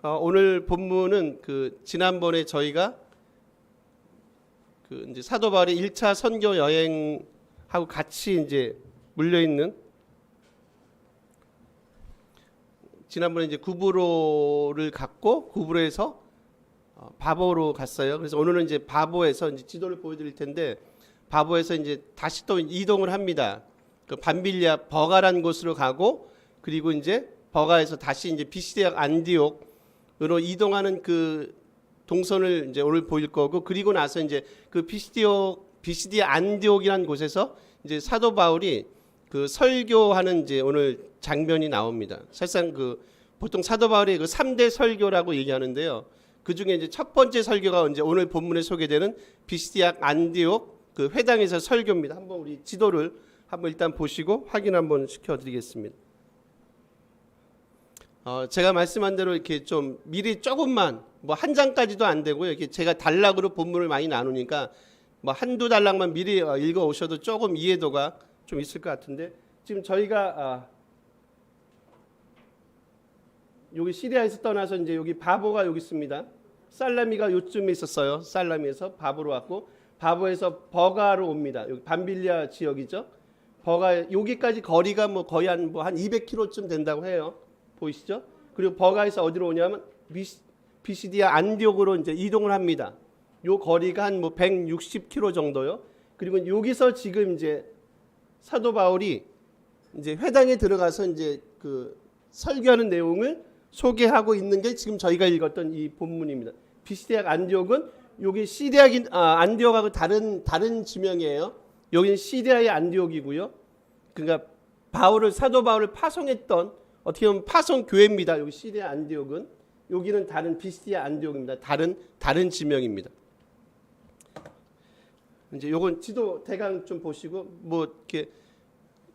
오늘 본문은 지난번에 저희가 이제 사도 바울의 1차 선교 여행하고 같이 이제 물려 있는, 지난번에 이제 구브로를 갔고 구브로에서 바보로 갔어요. 그래서 오늘은 이제 바보에서 이제 지도를 보여드릴 텐데, 바보에서 이제 다시 또 이동을 합니다. 밤빌리아 버가란 곳으로 가고, 그리고 이제 버가에서 다시 이제 비시디아 안디옥으로 이동하는 그 동선을 이제 오늘 보일 거고, 그리고 나서 이제 그 비시디아 안디옥이라는 곳에서 이제 사도 바울이 그 설교하는 이제 오늘 장면이 나옵니다. 사실상 보통 사도 바울의 3대 설교라고 얘기하는데요. 그 중에 이제 첫 번째 설교가 이제 오늘 본문에 소개되는 비시디아 안디옥 그 회당에서 설교입니다. 한번 우리 지도를 한번 일단 보시고 확인 한번 시켜드리겠습니다. 제가 말씀한 대로 이렇게 좀 미리 조금만, 뭐 한 장까지도 안 되고요. 이렇게 제가 단락으로 본문을 많이 나누니까 뭐 한두 단락만 미리 읽어 오셔도 조금 이해도가 좀 있을 것 같은데, 지금 저희가 여기 시리아에서 떠나서 이제 여기 바보가 여기 있습니다. 살라미가 요쯤에 있었어요. 살라미에서 바보로 왔고, 바보에서 버가로 옵니다. 여기 밤빌리아 지역이죠. 버가 여기까지 거리가 뭐 거의 한 200km쯤 된다고 해요. 보이시죠? 그리고 버가에서 어디로 오냐면 비시디아 안디옥으로 이제 이동을 합니다. 요 거리가 한 160km 정도요. 그리고 여기서 지금 이제 사도 바울이 이제 회당에 들어가서 이제 그 설교하는 내용을 소개하고 있는 게 지금 저희가 읽었던 이 본문입니다. 비시디아 안디옥은 여기 시리아 안디옥하고 다른 지명이에요. 여기는 시리아의 안디옥이고요. 그러니까 사도 바울을 파송했던 어떻게 보면 파송 교회입니다. 여기 시리아 안디옥은, 여기는 다른 비시디아 안디옥입니다. 다른 지명입니다. 이제 요건 지도 대강 좀 보시고, 뭐 이렇게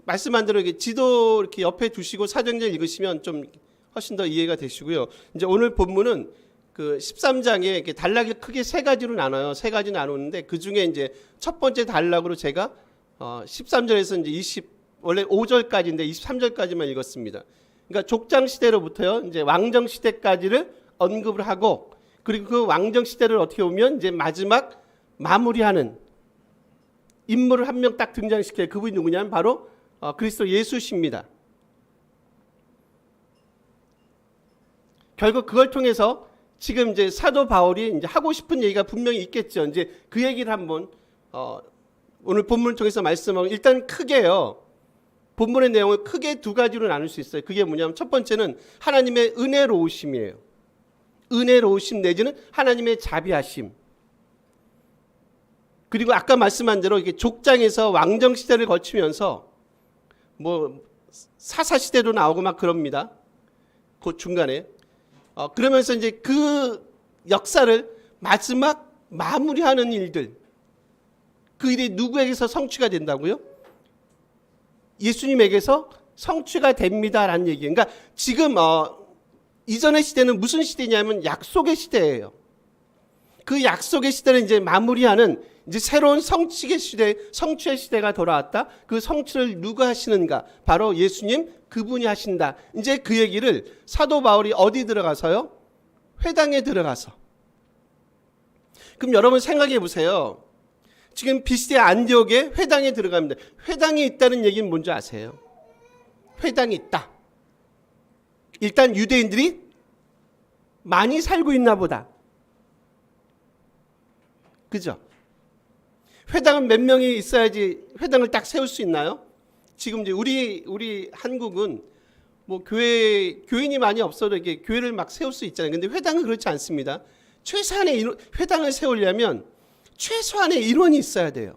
말씀한 대로 이렇게 지도 이렇게 옆에 두시고 사정절 읽으시면 좀 훨씬 더 이해가 되시고요. 이제 오늘 본문은 그 13장에 이렇게 단락이 크게 세 가지로 나눠요. 세 가지 나누는데, 그 중에 이제 첫 번째 단락으로 제가 13절에서 이제 원래 5절까지인데 23절까지만 읽었습니다. 그러니까 족장 시대로부터요, 이제 왕정 시대까지를 언급을 하고, 그리고 그 왕정 시대를 어떻게 보면 이제 마지막 마무리하는 인물을 한 명 딱 등장시켜요. 그분이 누구냐면 바로 그리스도 예수십니다. 결국 그걸 통해서 지금 이제 사도 바울이 이제 하고 싶은 얘기가 분명히 있겠죠. 이제 그 얘기를 한번 오늘 본문을 통해서 말씀하고, 일단 크게요. 본문의 내용을 크게 두 가지로 나눌 수 있어요. 그게 뭐냐면 첫 번째는 하나님의 은혜로우심이에요. 은혜로우심 내지는 하나님의 자비하심. 그리고 아까 말씀한 대로 이게 족장에서 왕정 시대를 거치면서 뭐 사사 시대도 나오고 막 그럽니다. 그 중간에 그러면서 이제 그 역사를 마지막 마무리하는 일들, 그 일이 누구에게서 성취가 된다고요? 예수님에게서 성취가 됩니다라는 얘기예요. 그러니까 지금 이전의 시대는 무슨 시대냐면 약속의 시대예요. 그 약속의 시대를 이제 마무리하는 이제 새로운 성취의 시대가 돌아왔다. 그 성취를 누가 하시는가? 바로 예수님, 그분이 하신다. 이제 그 얘기를 사도 바울이 어디 들어가서요? 회당에 들어가서. 그럼 여러분 생각해 보세요. 지금 비시디아 안디옥에 회당에 들어갑니다. 회당이 있다는 얘기는 뭔지 아세요? 회당이 있다. 일단 유대인들이 많이 살고 있나 보다. 그죠? 회당은 몇 명이 있어야지 회당을 딱 세울 수 있나요? 지금 이제 우리 한국은 뭐 교인이 많이 없어도 이렇게 교회를 막 세울 수 있잖아요. 근데 회당은 그렇지 않습니다. 최소한의 회당을 세우려면 최소한의 인원이 있어야 돼요.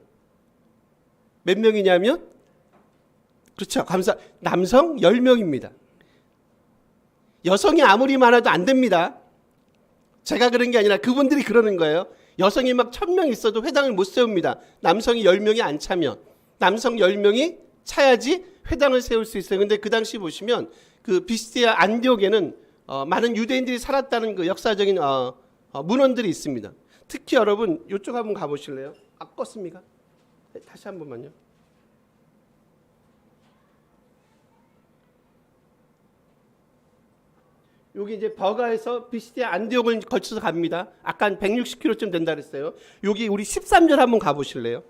몇 명이냐면, 그렇죠. 남성 10명입니다. 여성이 아무리 많아도 안 됩니다. 제가 그런 게 아니라 그분들이 그러는 거예요. 여성이 막 1000명 있어도 회당을 못 세웁니다. 남성이 10명이 안 차면. 남성 10명이 차야지 회당을 세울 수 있어요. 근데 그 당시 보시면 그 비시디아 안디옥에는 많은 유대인들이 살았다는 그 역사적인 문헌들이 있습니다. 특히 여러분 이쪽 한번 가보실래요? 껐습니까? 다시 한 번만요. 여기 이제 버가에서 비시디아 안디옥을 걸쳐서 갑니다. 아까 한 160km쯤 된다 그랬어요. 여기 우리 13절 한번 가보실래요?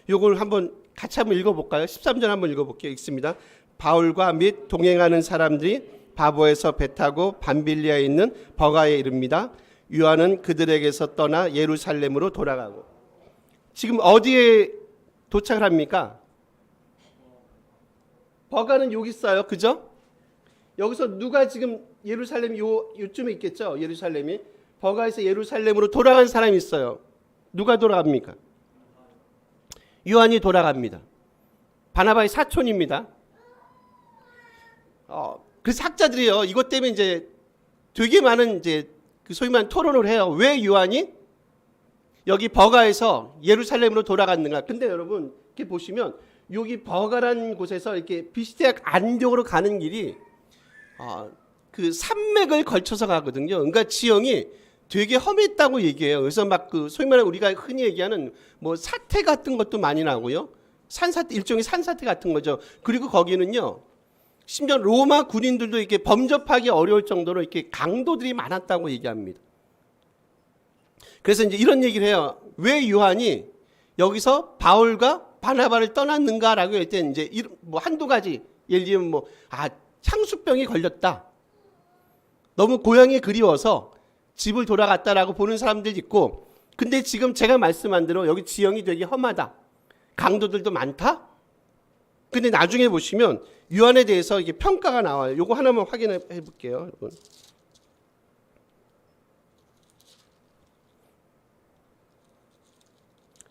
요걸 한번 같이 한번 읽어볼까요? 13절 한번 읽어볼게요. 읽습니다. 바울과 및 동행하는 사람들이 바보에서 배 타고 밤빌리아에 있는 버가에 이릅니다. 요한은 그들에게서 떠나 예루살렘으로 돌아가고. 지금 어디에 도착을 합니까? 버가는 여기 있어요. 그죠? 여기서 누가 지금 예루살렘 요쯤에 있겠죠? 예루살렘이. 버가에서 예루살렘으로 돌아간 사람이 있어요. 누가 돌아갑니까? 요한이 돌아갑니다. 바나바의 사촌입니다. 그래서 학자들이요, 이것 때문에 이제 되게 많은 이제 그 소위 말하는 토론을 해요. 왜 요한이 여기 버가에서 예루살렘으로 돌아갔는가? 근데 여러분 이렇게 보시면 여기 버가라는 곳에서 이렇게 비시디아 안디옥으로 가는 길이 그 산맥을 걸쳐서 가거든요. 그러니까 지형이 되게 험했다고 얘기해요. 그래서 막 그 소위 말하는 우리가 흔히 얘기하는 뭐 사태 같은 것도 많이 나고요. 산사태, 일종의 산사태 같은 거죠. 그리고 거기는요, 심지어 로마 군인들도 이렇게 범접하기 어려울 정도로 이렇게 강도들이 많았다고 얘기합니다. 그래서 이제 이런 얘기를 해요. 왜 요한이 여기서 바울과 바나바를 떠났는가라고 할 때 이제 뭐 한두 가지, 예를 들면 뭐 향수병이 걸렸다. 너무 고향이 그리워서 집을 돌아갔다라고 보는 사람들도 있고, 근데 지금 제가 말씀한 대로 여기 지형이 되게 험하다. 강도들도 많다. 근데 나중에 보시면 요한에 대해서 이게 평가가 나와요. 요거 하나만 확인해 볼게요, 여러분.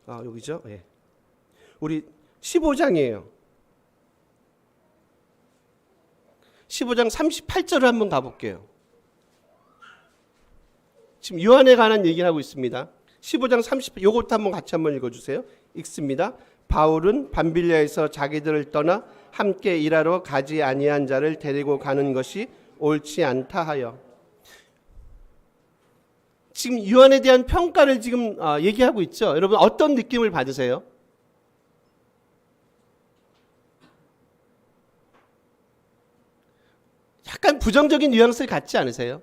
여기죠? 예. 우리 15장이에요. 15장 38절을 한번 가볼게요. 지금 요한에 관한 얘기를 하고 있습니다. 15장 30절, 요것도 한번 같이 한번 읽어주세요. 읽습니다. 바울은 밤빌리아에서 자기들을 떠나 함께 일하러 가지 아니한 자를 데리고 가는 것이 옳지 않다 하여. 지금 요한에 대한 평가를 지금 얘기하고 있죠. 여러분 어떤 느낌을 받으세요? 약간 부정적인 뉘앙스를 갖지 않으세요?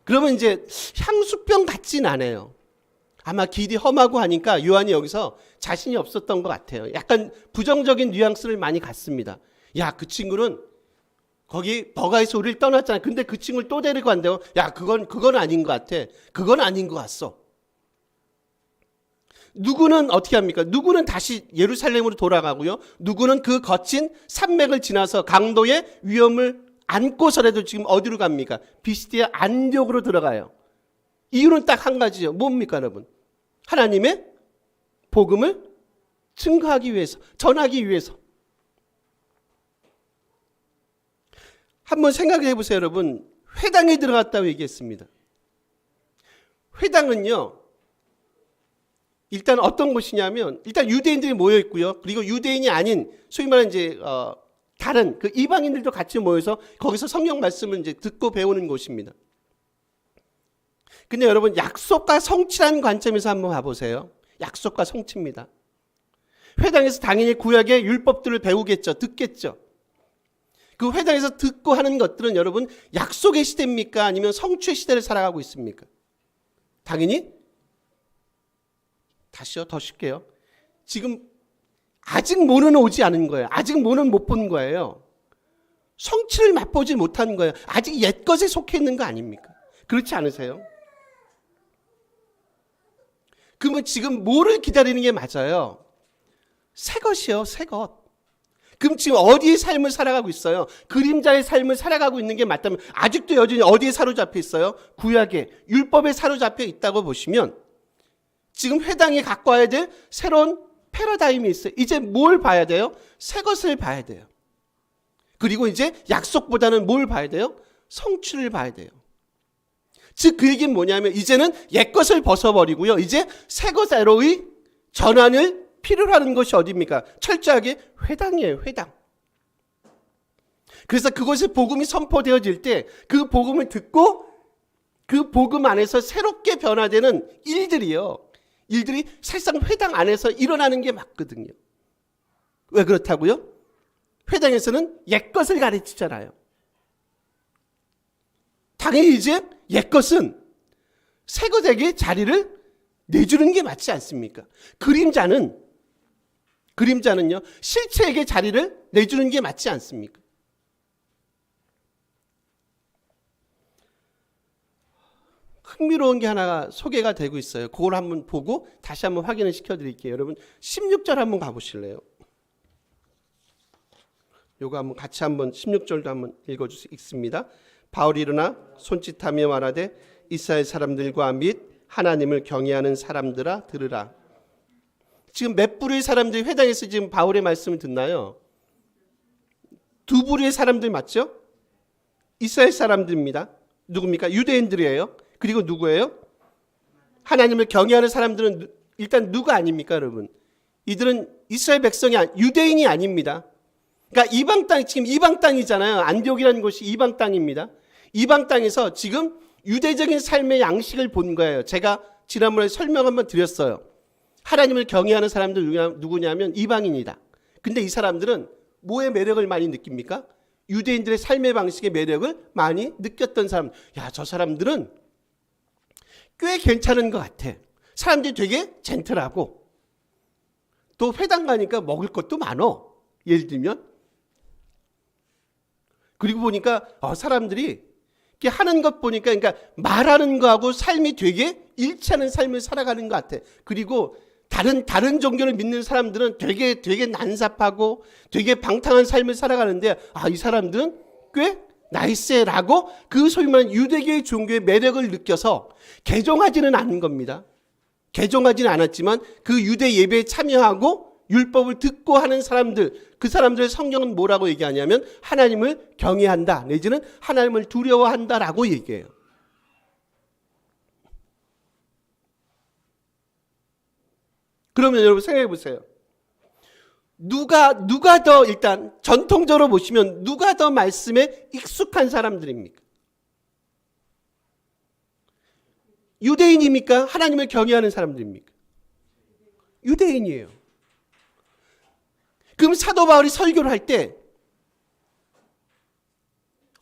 그러면 이제 향수병 같진 않아요. 아마 길이 험하고 하니까 요한이 여기서 자신이 없었던 것 같아요. 약간 부정적인 뉘앙스를 많이 갖습니다. 야, 그 친구는 거기 버가에서 우리를 떠났잖아. 근데 그 친구를 또 데리고 간대요. 야, 그건 아닌 것 같아. 그건 아닌 것 같소. 누구는 어떻게 합니까? 누구는 다시 예루살렘으로 돌아가고요. 누구는 그 거친 산맥을 지나서 강도의 위험을 안고서라도 지금 어디로 갑니까? 비시디아 안디옥으로 들어가요. 이유는 딱 한 가지죠. 뭡니까, 여러분? 하나님의 복음을 증거하기 위해서, 전하기 위해서. 한번 생각해 보세요, 여러분. 회당에 들어갔다고 얘기했습니다. 회당은요, 일단 어떤 곳이냐면, 일단 유대인들이 모여 있고요. 그리고 유대인이 아닌, 소위 말하는 이제, 다른 그 이방인들도 같이 모여서 거기서 성경 말씀을 이제 듣고 배우는 곳입니다. 근데 여러분, 약속과 성취라는 관점에서 한번 봐보세요. 약속과 성취입니다. 회당에서 당연히 구약의 율법들을 배우겠죠. 듣겠죠. 그 회당에서 듣고 하는 것들은 여러분, 약속의 시대입니까? 아니면 성취의 시대를 살아가고 있습니까? 당연히, 다시요, 더 쉽게요. 지금 아직 모는 오지 않은 거예요. 아직 모는 못 본 거예요. 성취를 맛보지 못한 거예요. 아직 옛것에 속해 있는 거 아닙니까? 그렇지 않으세요? 그러면 지금 뭐를 기다리는 게 맞아요? 새 것이요, 새 것. 그럼 지금 어디의 삶을 살아가고 있어요? 그림자의 삶을 살아가고 있는 게 맞다면 아직도 여전히 어디에 사로잡혀 있어요? 구약의 율법에 사로잡혀 있다고 보시면 지금 회당에 갖고 와야 될 새로운 패러다임이 있어요. 이제 뭘 봐야 돼요? 새 것을 봐야 돼요. 그리고 이제 약속보다는 뭘 봐야 돼요? 성취를 봐야 돼요. 즉 그 얘기는 뭐냐면 이제는 옛것을 벗어버리고요. 이제 새것으로의 전환을 필요로 하는 것이 어디입니까? 철저하게 회당이에요. 회당. 그래서 그곳에 복음이 선포되어질 때 그 복음을 듣고 그 복음 안에서 새롭게 변화되는 일들이요. 일들이 사실상 회당 안에서 일어나는 게 맞거든요. 왜 그렇다고요? 회당에서는 옛것을 가르치잖아요. 당연히 이제 옛것은 새것에게 자리를 내주는 게 맞지 않습니까? 그림자는요, 실체에게 자리를 내주는 게 맞지 않습니까? 흥미로운 게 하나 소개가 되고 있어요. 그걸 한번 보고 다시 한번 확인을 시켜드릴게요. 여러분 16절 한번 가보실래요? 요거 한번 같이 한번 16절도 한번 읽어주겠습니다. 바울이 일어나 손짓하며 말하되 이스라엘 사람들과 및 하나님을 경외하는 사람들아 들으라. 지금 몇 부류의 사람들이 회당에서 지금 바울의 말씀을 듣나요? 두 부류의 사람들 맞죠? 이스라엘 사람들입니다. 누굽니까? 유대인들이에요. 그리고 누구예요? 하나님을 경외하는 사람들은 일단 누가 아닙니까, 여러분? 이들은 이스라엘 백성이 유대인이 아닙니다. 그러니까 이방 땅, 지금 이방 땅이잖아요. 안디옥이라는 곳이 이방 땅입니다. 이방 땅에서 지금 유대적인 삶의 양식을 본 거예요. 제가 지난번에 설명 한번 드렸어요. 하나님을 경외하는 사람들 누구냐면 이방인이다. 근데 이 사람들은 뭐의 매력을 많이 느낍니까? 유대인들의 삶의 방식의 매력을 많이 느꼈던 사람. 야, 저 사람들은 꽤 괜찮은 것 같아. 사람들이 되게 젠틀하고 또 회당 가니까 먹을 것도 많어. 예를 들면. 그리고 보니까 사람들이 이렇게 하는 것 보니까 그러니까 말하는 거하고 삶이 되게 일치하는 삶을 살아가는 것 같아. 그리고 다른 종교를 믿는 사람들은 되게 난삽하고 되게 방탕한 삶을 살아가는데 이 사람들은 꽤 나이스라고 그 소위 말하는 유대교의 종교의 매력을 느껴서 개종하지는 않은 겁니다. 개종하지는 않았지만 그 유대 예배에 참여하고 율법을 듣고 하는 사람들, 그 사람들의 성경은 뭐라고 얘기하냐면 하나님을 경외한다 내지는 하나님을 두려워한다라고 얘기해요. 그러면 여러분 생각해 보세요. 누가 더 일단 전통적으로 보시면 누가 더 말씀에 익숙한 사람들입니까? 유대인입니까? 하나님을 경외하는 사람들입니까? 유대인이에요. 그럼 사도 바울이 설교를 할 때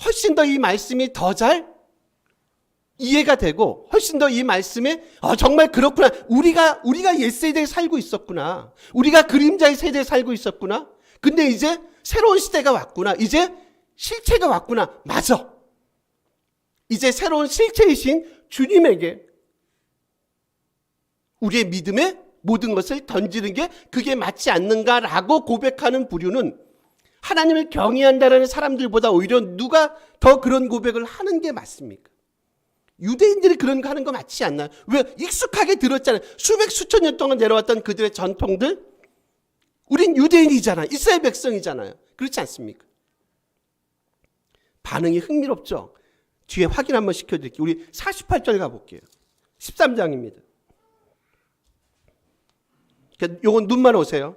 훨씬 더 이 말씀이 더 잘 이해가 되고 훨씬 더 이 말씀에 정말 그렇구나. 우리가 옛세대에 살고 있었구나. 우리가 그림자의 세대에 살고 있었구나. 근데 이제 새로운 시대가 왔구나. 이제 실체가 왔구나. 맞아. 이제 새로운 실체이신 주님에게 우리의 믿음의 모든 것을 던지는 게 그게 맞지 않는가라고 고백하는 부류는 하나님을 경외한다는 사람들보다 오히려 누가 더 그런 고백을 하는 게 맞습니까? 유대인들이 그런 거 하는 거 맞지 않나요? 왜? 익숙하게 들었잖아요. 수천 년 동안 내려왔던 그들의 전통들. 우린 유대인이잖아요. 이스라엘 백성이잖아요. 그렇지 않습니까? 반응이 흥미롭죠? 뒤에 확인 한번 시켜드릴게요. 우리 48절 가볼게요. 13장입니다. 요건 눈만 오세요.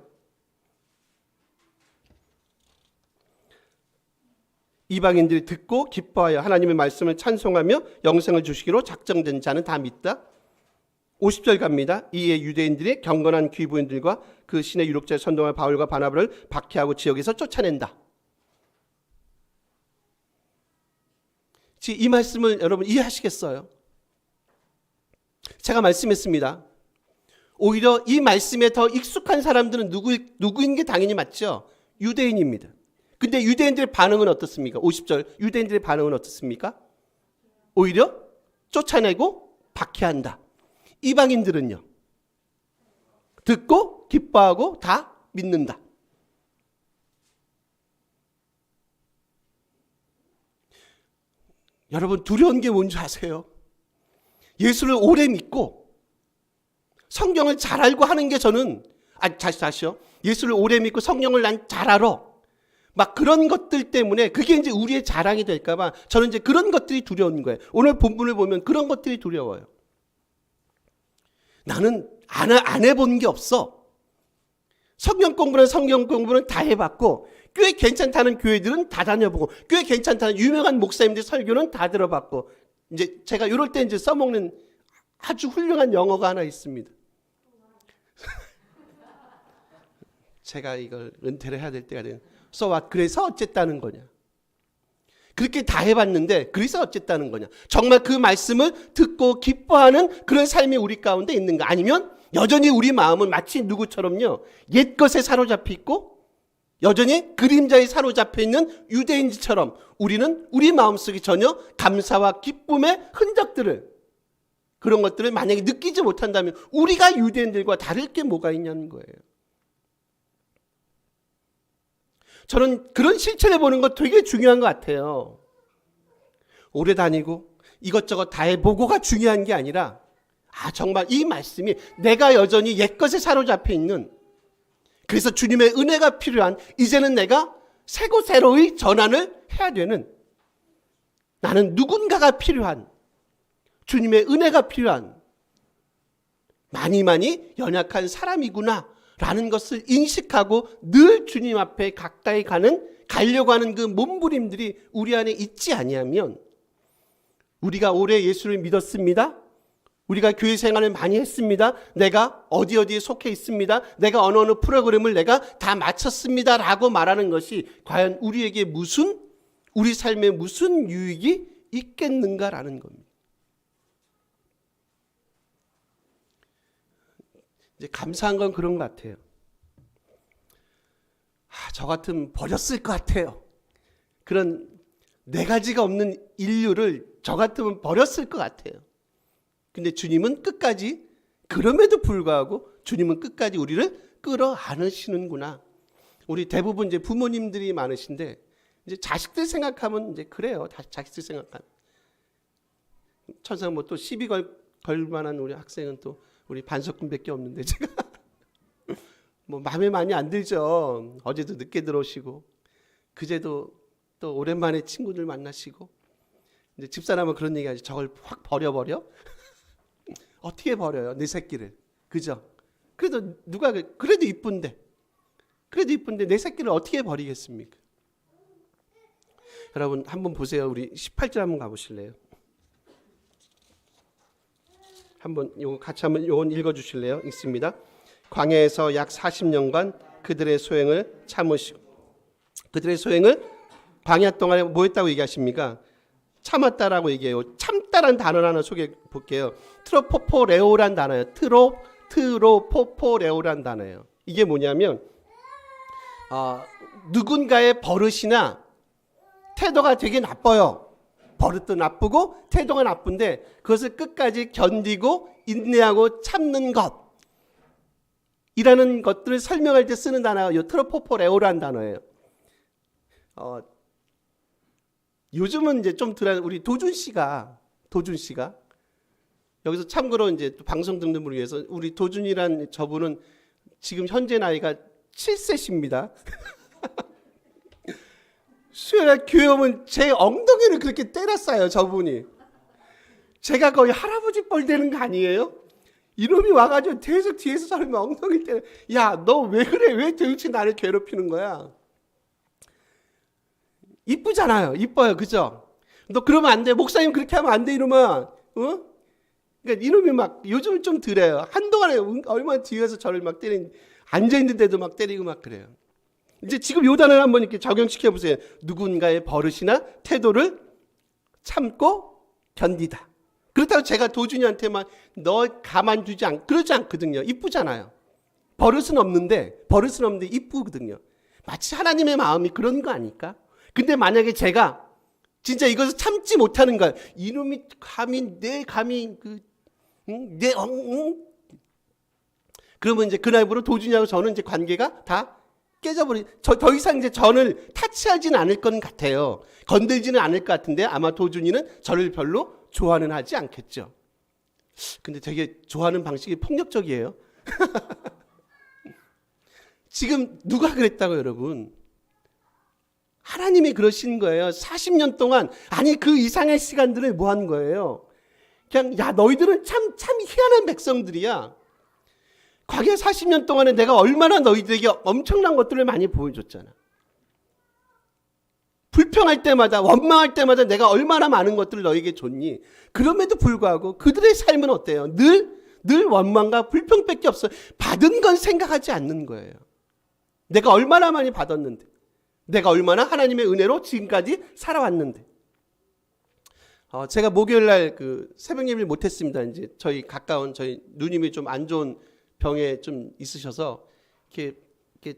이방인들이 듣고 기뻐하여 하나님의 말씀을 찬송하며 영생을 주시기로 작정된 자는 다 믿다. 50절 갑니다. 이에 유대인들이 경건한 귀부인들과 그 신의 유력자의 선동할 바울과 바나바를 박해하고 지역에서 쫓아낸다. 이 말씀을 여러분 이해하시겠어요? 제가 말씀했습니다. 오히려 이 말씀에 더 익숙한 사람들은 누구인 게 당연히 맞죠? 유대인입니다. 근데 유대인들의 반응은 어떻습니까? 50절 유대인들의 반응은 어떻습니까? 오히려 쫓아내고 박해한다. 이방인들은요? 듣고 기뻐하고 다 믿는다. 여러분 두려운 게 뭔지 아세요? 예수를 오래 믿고 성경을 잘 알고 하는 게 저는 다시요. 예수를 오래 믿고 성경을 난 잘 알아. 막 그런 것들 때문에 그게 이제 우리의 자랑이 될까 봐 저는 이제 그런 것들이 두려운 거예요. 오늘 본문을 보면 그런 것들이 두려워요. 나는 안 해본 게 없어. 성경 공부는 다 해봤고 꽤 괜찮다는 교회들은 다 다녀보고 꽤 괜찮다는 유명한 목사님들 설교는 다 들어봤고 이제 제가 이럴 때 이제 써먹는 아주 훌륭한 영어가 하나 있습니다. 제가 이걸 은퇴를 해야 될 때가 된. So what? 그래서 어쨌다는 거냐? 그렇게 다 해봤는데 그래서 어쨌다는 거냐? 정말 그 말씀을 듣고 기뻐하는 그런 삶이 우리 가운데 있는가? 아니면 여전히 우리 마음은 마치 누구처럼요, 옛것에 사로잡혀 있고 여전히 그림자에 사로잡혀 있는 유대인들처럼 우리는 우리 마음속에 전혀 감사와 기쁨의 흔적들을, 그런 것들을 만약에 느끼지 못한다면 우리가 유대인들과 다를 게 뭐가 있냐는 거예요. 저는 그런 실천해 보는 거 되게 중요한 것 같아요. 오래 다니고 이것저것 다 해보고가 중요한 게 아니라, 정말 이 말씀이 내가 여전히 옛것에 사로잡혀 있는, 그래서 주님의 은혜가 필요한, 이제는 내가 새고 새로의 전환을 해야 되는, 나는 누군가가 필요한, 주님의 은혜가 필요한 많이 연약한 사람이구나 라는 것을 인식하고 늘 주님 앞에 가까이 가려고 하는 그 몸부림들이 우리 안에 있지 아니하면, 우리가 오래 예수를 믿었습니다, 우리가 교회 생활을 많이 했습니다, 내가 어디에 속해 있습니다, 내가 어느 프로그램을 내가 다 마쳤습니다 라고 말하는 것이 과연 우리에게 우리 삶에 무슨 유익이 있겠는가라는 겁니다. 이제 감사한 건 그런 것 같아요. 저 같으면 버렸을 것 같아요. 그런 네 가지가 없는 인류를 저 같으면 버렸을 것 같아요. 근데 주님은 끝까지, 그럼에도 불구하고 주님은 끝까지 우리를 끌어안으시는구나. 우리 대부분 이제 부모님들이 많으신데, 이제 자식들 생각하면 이제 그래요. 자식들 생각하면. 천상 뭐 또 시비 걸 만한 우리 학생은 또 우리 반석군밖에 없는데, 제가 뭐 마음에 많이 안 들죠. 어제도 늦게 들어오시고, 그제도 또 오랜만에 친구들 만나시고, 이제 집사람은 그런 얘기하지. 저걸 확 버려버려? 어떻게 버려요, 내 새끼를? 그죠? 그래도 그래도 이쁜데 내 새끼를 어떻게 버리겠습니까? 여러분 한번 보세요. 우리 18절 한번 가보실래요? 한번 요거 같이 한번 요건 읽어주실래요? 읽습니다. 광야에서 약 40년간 그들의 소행을 참으시고, 그들의 소행을 광야 동안에 뭐 했다고 얘기하십니까? 참았다라고 얘기해요. 참다라는 단어를 하나 소개해 볼게요. 트로포포레오란 단어예요. 트로포포레오란 단어예요. 이게 뭐냐면 누군가의 버릇이나 태도가 되게 나빠요. 버릇도 나쁘고 태도가 나쁜데 그것을 끝까지 견디고 인내하고 참는 것, 이라는 것들을 설명할 때 쓰는 단어가 이 트로포포레오란 단어예요. 요즘은 이제 좀 우리 도준 씨가 여기서 참고로 이제 또 방송 듣는 분을 위해서, 우리 도준이란 저분은 지금 현재 나이가 7세십니다. 수요일에 교회 오면 제 엉덩이를 그렇게 때렸어요, 저분이. 제가 거의 할아버지 뻘 되는 거 아니에요? 이놈이 와가지고 계속 뒤에서 저를 엉덩이 때려. 야, 너 왜 그래? 왜 도대체 나를 괴롭히는 거야? 이쁘잖아요. 이뻐요. 그죠? 너 그러면 안 돼. 목사님 그렇게 하면 안 돼. 이러면, 그러니까 이놈이 막 요즘은 좀 덜해요. 한동안에 얼마나 뒤에서 저를 막 앉아있는데도 막 때리고 막 그래요. 이제 지금 요 단어를 한번 이렇게 적용시켜 보세요. 누군가의 버릇이나 태도를 참고 견디다. 그렇다고 제가 도준이한테만 너 가만두지 그러지 않거든요. 이쁘잖아요. 버릇은 없는데 이쁘거든요. 마치 하나님의 마음이 그런 거 아닐까? 근데 만약에 제가 진짜 이것을 참지 못하는 거야. 이놈이 그러면 이제 그날부로 도준이하고 저는 이제 관계가 다 더 이상 이제 저를 타치하지는 않을 것 같아요. 건들지는 않을 것 같은데 아마 도준이는 저를 별로 좋아는 하지 않겠죠. 근데 되게 좋아하는 방식이 폭력적이에요. 지금 누가 그랬다고 여러분? 하나님이 그러신 거예요. 40년 동안, 아니 그 이상의 시간들을 뭐 한 거예요? 그냥 야 너희들은 참 희한한 백성들이야. 과거 40년 동안에 내가 얼마나 너희들에게 엄청난 것들을 많이 보여줬잖아. 불평할 때마다 원망할 때마다 내가 얼마나 많은 것들을 너에게 줬니? 그럼에도 불구하고 그들의 삶은 어때요? 늘 늘 원망과 불평밖에 없어요. 받은 건 생각하지 않는 거예요. 내가 얼마나 많이 받았는데, 내가 얼마나 하나님의 은혜로 지금까지 살아왔는데. 제가 목요일 날 그 새벽 예배를 못했습니다. 이제 저희 가까운 저희 누님이 좀 안 좋은 병에 좀 있으셔서 이렇게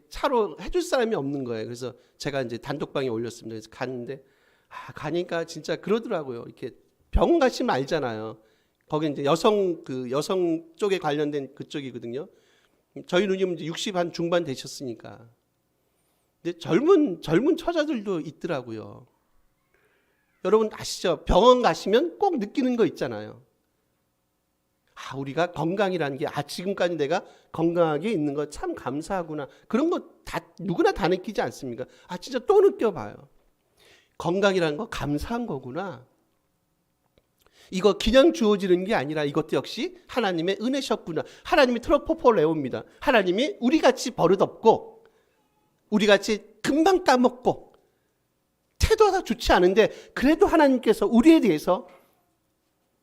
차로 해줄 사람이 없는 거예요. 그래서 제가 이제 단독방에 올렸습니다. 그래서 갔는데 가니까 진짜 그러더라고요. 이렇게 병원 가시면 알잖아요. 거기 이제 여성 쪽에 관련된 그쪽이거든요. 저희 누님은 이제 60 한 중반 되셨으니까. 근데 젊은 처자들도 있더라고요. 여러분 아시죠? 병원 가시면 꼭 느끼는 거 있잖아요. 우리가 건강이라는 게 지금까지 내가 건강하게 있는 거 참 감사하구나. 그런 거 다 누구나 다 느끼지 않습니까? 진짜 또 느껴봐요. 건강이라는 거 감사한 거구나. 이거 그냥 주어지는 게 아니라 이것도 역시 하나님의 은혜셨구나. 하나님이 트럭포포를 내옵니다. 하나님이 우리같이 버릇없고 우리같이 금방 까먹고 태도가 좋지 않은데 그래도 하나님께서 우리에 대해서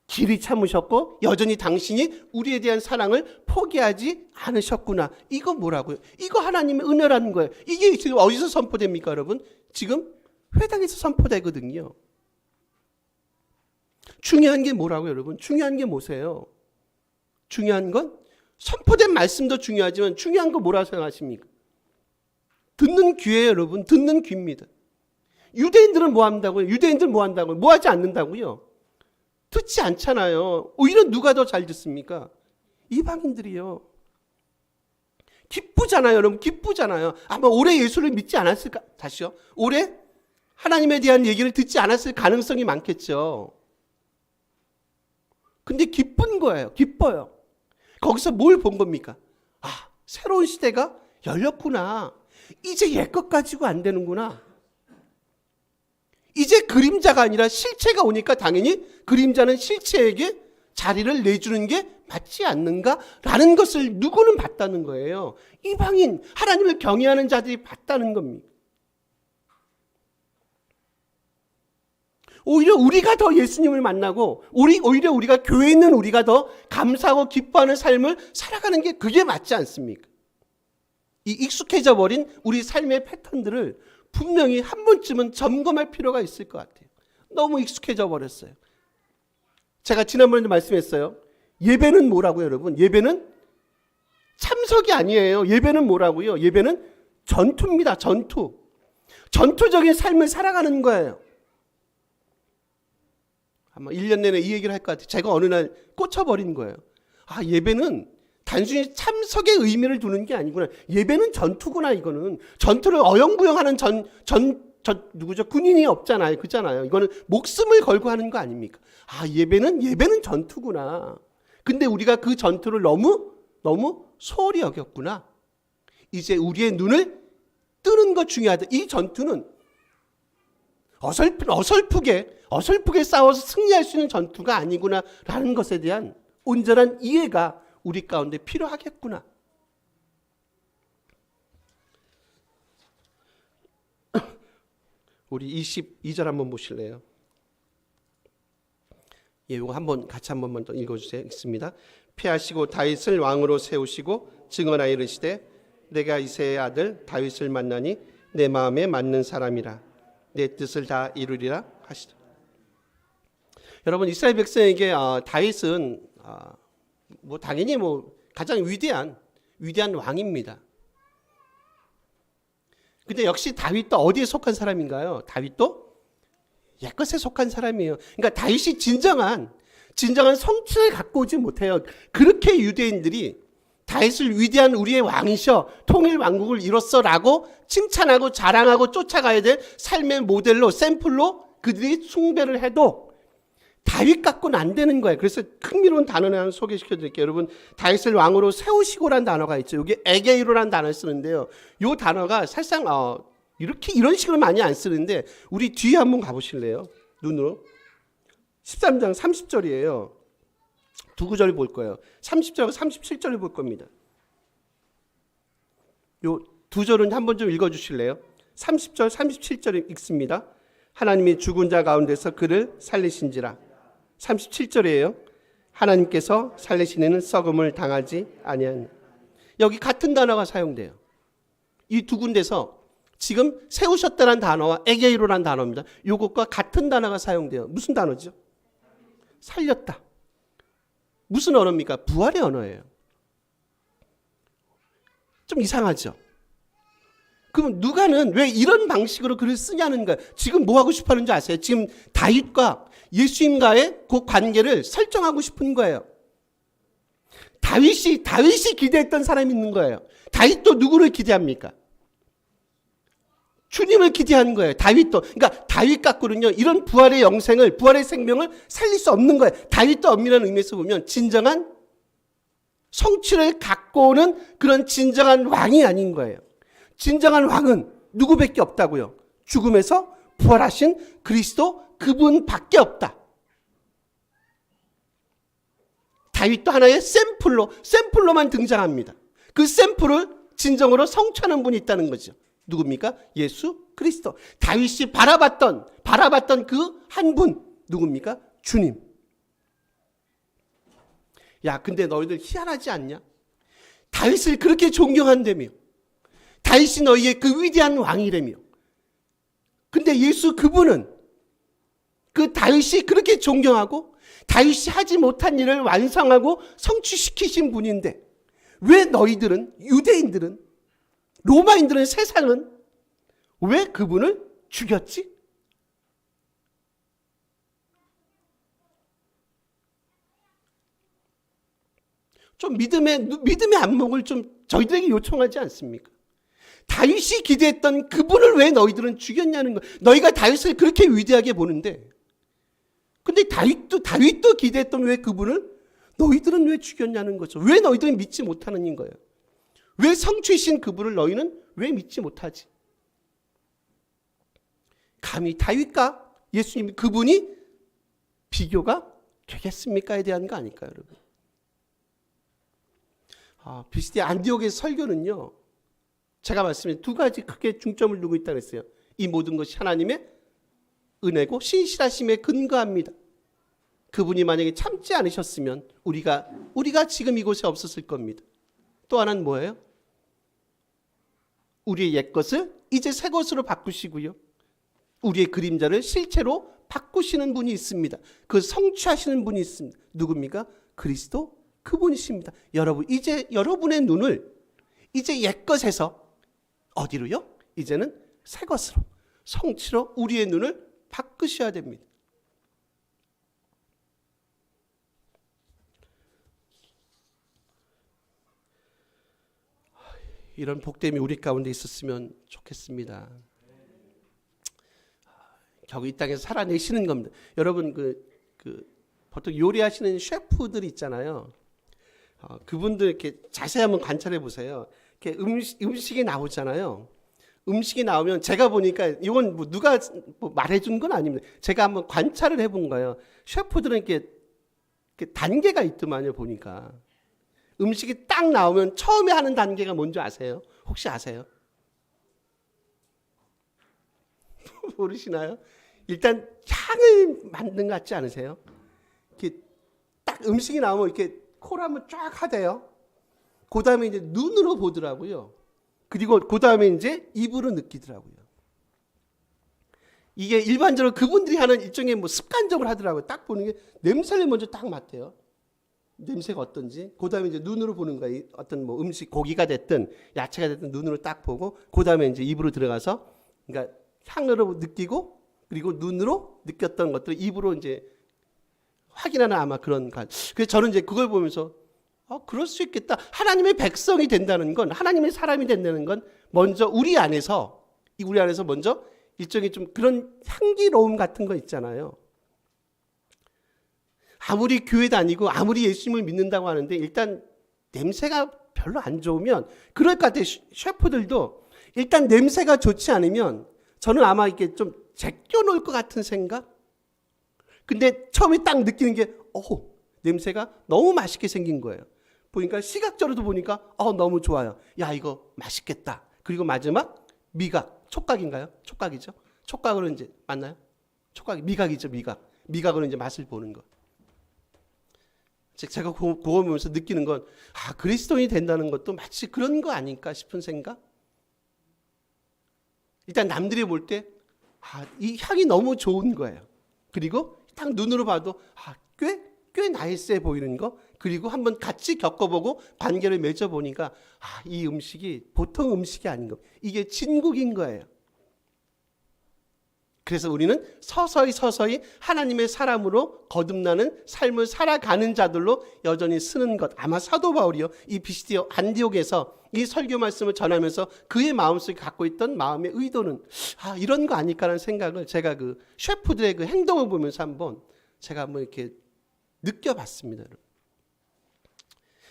길이 참으셨고 여전히 당신이 우리에 대한 사랑을 포기하지 않으셨구나. 이거 뭐라고요? 이거 하나님의 은혜라는 거예요. 이게 지금 어디서 선포됩니까, 여러분? 지금 회당에서 선포되거든요. 중요한 게 뭐라고요, 여러분? 중요한 게 뭐세요? 중요한 건 선포된 말씀도 중요하지만 중요한 거 뭐라고 생각하십니까? 듣는 귀예요, 여러분. 듣는 귀입니다. 유대인들은 뭐 한다고요? 유대인들 뭐 한다고요? 뭐 하지 않는다고요? 듣지 않잖아요. 오히려 누가 더 잘 듣습니까? 이방인들이요. 기쁘잖아요, 여러분. 기쁘잖아요. 아마 올해 예수를 믿지 않았을까? 다시요. 올해 하나님에 대한 얘기를 듣지 않았을 가능성이 많겠죠. 근데 기쁜 거예요. 기뻐요. 거기서 뭘 본 겁니까? 새로운 시대가 열렸구나. 이제 옛것 가지고 안 되는구나. 이제 그림자가 아니라 실체가 오니까 당연히 그림자는 실체에게 자리를 내주는 게 맞지 않는가라는 것을 누구는 봤다는 거예요. 이방인, 하나님을 경외하는 자들이 봤다는 겁니다. 오히려 우리가 더 예수님을 만나고 오히려 우리가 교회에 있는 우리가 더 감사하고 기뻐하는 삶을 살아가는 게 그게 맞지 않습니까? 이 익숙해져 버린 우리 삶의 패턴들을 분명히 한 번쯤은 점검할 필요가 있을 것 같아요. 너무 익숙해져 버렸어요. 제가 지난번에도 말씀했어요. 예배는 뭐라고요, 여러분? 예배는 참석이 아니에요. 예배는 뭐라고요? 예배는 전투입니다. 전투. 전투적인 삶을 살아가는 거예요. 아마 1년 내내 이 얘기를 할 것 같아요. 제가 어느 날 꽂혀버린 거예요. 예배는 단순히 참석의 의미를 두는 게 아니구나. 예배는 전투구나, 이거는. 전투를 어영부영하는 누구죠? 군인이 없잖아요. 그잖아요. 이거는 목숨을 걸고 하는 거 아닙니까? 예배는 전투구나. 근데 우리가 그 전투를 너무 소홀히 여겼구나. 이제 우리의 눈을 뜨는 거 중요하다. 이 전투는 어설프게 싸워서 승리할 수 있는 전투가 아니구나라는 것에 대한 온전한 이해가 우리 가운데 필요하겠구나. 우리 22절 한번 보실래요? 이거 같이 한 번만 더 읽어주세요. 읽습니다. 피하시고 다윗을 왕으로 세우시고 증언하여 이르시되 내가 이새의 아들 다윗을 만나니 내 마음에 맞는 사람이라 내 뜻을 다 이루리라 하시더라. 여러분, 이스라엘 백성에게 다윗은 당연히 가장 위대한 왕입니다. 근데 역시 다윗도 어디에 속한 사람인가요? 다윗도 옛것에 속한 사람이에요. 그러니까 다윗이 진정한 성취를 갖고 오지 못해요. 그렇게 유대인들이 다윗을 위대한 우리의 왕이셔, 통일 왕국을 이뤘어라고 칭찬하고 자랑하고 쫓아가야 될 삶의 모델로, 샘플로 그들이 숭배를 해도 다윗 갖고는 안 되는 거예요. 그래서 흥미로운 단어를 하나 소개시켜 드릴게요. 여러분, 다윗을 왕으로 세우시고라는 단어가 있죠. 이게 에게이로라는 단어를 쓰는데요. 이 단어가 사실상 이런 식으로 많이 안 쓰는데 우리 뒤에 한번 가보실래요? 눈으로. 13장 30절이에요. 두 구절을 볼 거예요. 30절과 37절을 볼 겁니다. 요 두 절은 한번 좀 읽어주실래요? 30절, 37절 읽습니다. 하나님이 죽은 자 가운데서 그를 살리신지라. 37절이에요. 하나님께서 살리신 이는 썩음을 당하지 아니하니. 여기 같은 단어가 사용돼요. 이 두 군데서 지금 세우셨다는 단어와 에게이로란 단어입니다. 이것과 같은 단어가 사용돼요. 무슨 단어죠? 살렸다. 무슨 언어입니까? 부활의 언어예요. 좀 이상하죠? 그럼 누가는 왜 이런 방식으로 글을 쓰냐는 거예요. 지금 뭐 하고 싶어 하는지 아세요? 지금 다윗과 예수님과의 그 관계를 설정하고 싶은 거예요. 다윗이 기대했던 사람이 있는 거예요. 다윗도 누구를 기대합니까? 주님을 기대하는 거예요. 다윗도. 그러니까 다윗 갖고는요, 이런 부활의 영생을, 부활의 생명을 살릴 수 없는 거예요. 다윗도 엄밀한 의미에서 보면 진정한 성취를 갖고 오는 그런 진정한 왕이 아닌 거예요. 진정한 왕은 누구밖에 없다고요? 죽음에서 부활하신 그리스도 그분밖에 없다. 다윗도 하나의 샘플로만 등장합니다. 그 샘플을 진정으로 성취하는 분이 있다는 거죠. 누굽니까? 예수 그리스도. 다윗이 바라봤던 그 한 분 누굽니까? 주님. 야, 근데 너희들 희한하지 않냐? 다윗을 그렇게 존경한다며. 다윗이 너희의 그 위대한 왕이라며. 근데 예수 그분은 그 다윗이 그렇게 존경하고 다윗이 하지 못한 일을 완성하고 성취시키신 분인데 왜 너희들은, 유대인들은, 로마인들은, 세상은 왜 그분을 죽였지? 좀 믿음의 안목을 좀 저희들에게 요청하지 않습니까? 다윗이 기대했던 그분을 왜 너희들은 죽였냐는 거예요. 너희가 다윗을 그렇게 위대하게 보는데, 근데 다윗도 기대했던 왜 그분을 너희들은 왜 죽였냐는 거죠. 왜 너희들은 믿지 못하는 거예요. 왜 성취신 그분을 너희는 왜 믿지 못하지? 감히 다윗과 예수님 그분이 비교가 되겠습니까에 대한 거 아닐까요, 여러분? 비스디 안디옥의 설교는요, 제가 말씀드린 두 가지 크게 중점을 두고 있다고 했어요. 이 모든 것이 하나님의 은혜고 신실하심에 근거합니다. 그분이 만약에 참지 않으셨으면 우리가 지금 이곳에 없었을 겁니다. 또 하나는 뭐예요? 우리의 옛것을 이제 새 것으로 바꾸시고요. 우리의 그림자를 실체로 바꾸시는 분이 있습니다. 그 성취하시는 분이 있습니다. 누굽니까? 그리스도 그분이십니다. 여러분, 이제 여러분의 눈을 이제 옛것에서 어디로요? 이제는 새 것으로, 성취로 우리의 눈을 바꾸셔야 됩니다. 이런 복됨이 우리 가운데 있었으면 좋겠습니다. 겨우 이 땅에서 살아내시는 겁니다. 여러분, 보통 요리하시는 셰프들 있잖아요. 그분들 이렇게 자세히 한번 관찰해 보세요. 이렇게 음식이 나오잖아요. 음식이 나오면 제가 보니까 이건 뭐 누가 말해준 건 아닙니다. 제가 한번 관찰을 해본 거예요. 셰프들은 이렇게 단계가 있더만요, 보니까. 음식이 딱 나오면 처음에 하는 단계가 뭔지 아세요? 혹시 아세요? 모르시나요? 일단 향을 만든 것 같지 않으세요? 이렇게 딱 음식이 나오면 이렇게 코를 한번 쫙 하대요. 그 다음에 이제 눈으로 보더라고요. 그리고 그 다음에 이제 입으로 느끼더라고요. 이게 일반적으로 그분들이 하는 일종의 뭐 습관적으로 하더라고요. 딱 보는 게 냄새를 먼저 딱 맡아요. 냄새가 어떤지. 그 다음에 이제 눈으로 보는 거예요. 어떤 뭐 음식, 고기가 됐든 야채가 됐든 눈으로 딱 보고, 그 다음에 이제 입으로 들어가서, 그러니까 향으로 느끼고, 그리고 눈으로 느꼈던 것들을 입으로 이제 확인하는 아마 그런 관. 그래서 저는 이제 그걸 보면서 그럴 수 있겠다. 하나님의 백성이 된다는 건, 하나님의 사람이 된다는 건 먼저 우리 안에서 먼저 일종의 좀 그런 향기로움 같은 거 있잖아요. 아무리 교회 다니고 아무리 예수님을 믿는다고 하는데 일단 냄새가 별로 안 좋으면 그럴 것 같아요. 셰프들도 일단 냄새가 좋지 않으면 저는 아마 이렇게 좀 제껴놓을 것 같은 생각? 근데 처음에 딱 느끼는 게 냄새가 너무 맛있게 생긴 거예요. 보니까 시각적으로도 보니까 너무 좋아요. 야, 이거 맛있겠다. 그리고 마지막 미각, 촉각인가요? 촉각이죠. 촉각으로 이제 맞나요? 촉각이 미각이죠, 미각. 미각으로 이제 맛을 보는 거. 제가 그거 보면서 느끼는 건 그리스도인이 된다는 것도 마치 그런 거 아닐까 싶은 생각. 일단 남들이 볼 때 이 향이 너무 좋은 거예요. 그리고 딱 눈으로 봐도 꽤 나이스해 보이는 거. 그리고 한번 같이 겪어보고 관계를 맺어보니까 이 음식이 보통 음식이 아닌 거. 이게 진국인 거예요. 그래서 우리는 서서히 하나님의 사람으로 거듭나는 삶을 살아가는 자들로 여전히 쓰는 것. 아마 사도 바울이요, 이 비시디아 안디옥에서 이 설교 말씀을 전하면서 그의 마음속에 갖고 있던 마음의 의도는 이런 거 아닐까라는 생각을 제가 그 셰프들의 그 행동을 보면서 제가 한번 이렇게 느껴봤습니다.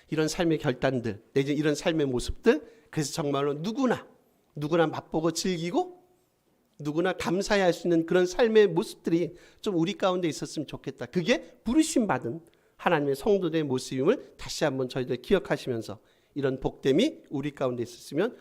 이런 삶의 결단들, 내지 이런 삶의 모습들, 그래서 정말로 누구나 맛보고 즐기고 누구나 감사해할 수 있는 그런 삶의 모습들이 좀 우리 가운데 있었으면 좋겠다. 그게 부르심 받은 하나님의 성도들의 모습임을 다시 한번 저희들 기억하시면서 이런 복됨이 우리 가운데 있었으면